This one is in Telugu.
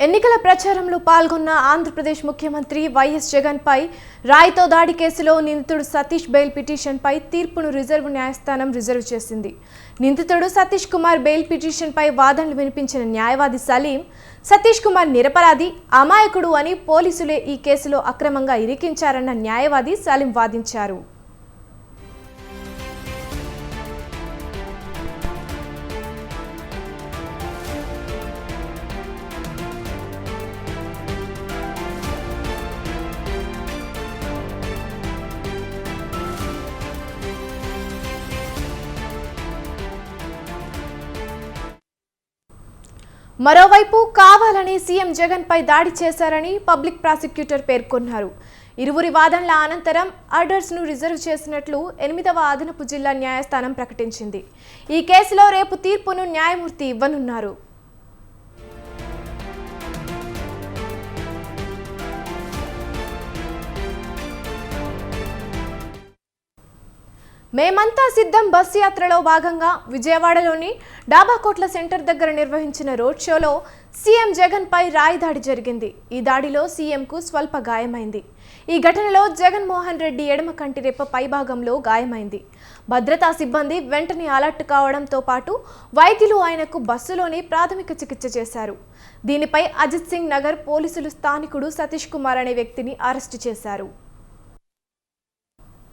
ఎన్నికల ప్రచారంలో పాల్గొన్న ఆంధ్రప్రదేశ్ ముఖ్యమంత్రి వైఎస్ జగన్ పై రాయితో దాడి కేసులో నిందితుడు సతీష్ బెయిల్ పిటిషన్ పై తీర్పును రిజర్వ్ న్యాయస్థానం రిజర్వ్ చేసింది. నిందితుడు సతీష్ కుమార్ బెయిల్ పిటిషన్ పై వాదనలు వినిపించిన న్యాయవాది సలీం, సతీష్ కుమార్ నిరపరాధి, అమాయకుడు అని పోలీసులే ఈ కేసులో అక్రమంగా ఇరికించారన్న న్యాయవాది సలీం వాదించారు. మరోవైపు కావాలని సీఎం జగన్ పై దాడి చేశారని పబ్లిక్ ప్రాసిక్యూటర్ పేర్కొన్నారు. ఇరువురి వాదనల అనంతరం ఆర్డర్స్ ను రిజర్వ్ చేసినట్లు 8వ అదనపు జిల్లా న్యాయస్థానం ప్రకటించింది. ఈ కేసులో రేపు తీర్పును న్యాయమూర్తి ఇవ్వనున్నారు. మేమంతా సిద్ధం బస్సు యాత్రలో భాగంగా విజయవాడలోని డాబాకోట్ల సెంటర్ దగ్గర నిర్వహించిన రోడ్ షోలో సీఎం జగన్ పై రాయి దాడి జరిగింది. ఈ దాడిలో సీఎంకు స్వల్ప గాయమైంది. ఈ ఘటనలో జగన్మోహన్ రెడ్డి ఎడమ కంటి రెప్ప పైభాగంలో గాయమైంది. భద్రతా సిబ్బంది వెంటనే అలర్ట్ కావడంతో పాటు వైద్యులు ఆయనకు బస్సులోనే ప్రాథమిక చికిత్స చేశారు. దీనిపై అజిత్ సింగ్ నగర్ పోలీసులు స్థానికుడు సతీష్ కుమార్ అనే వ్యక్తిని అరెస్టు చేశారు.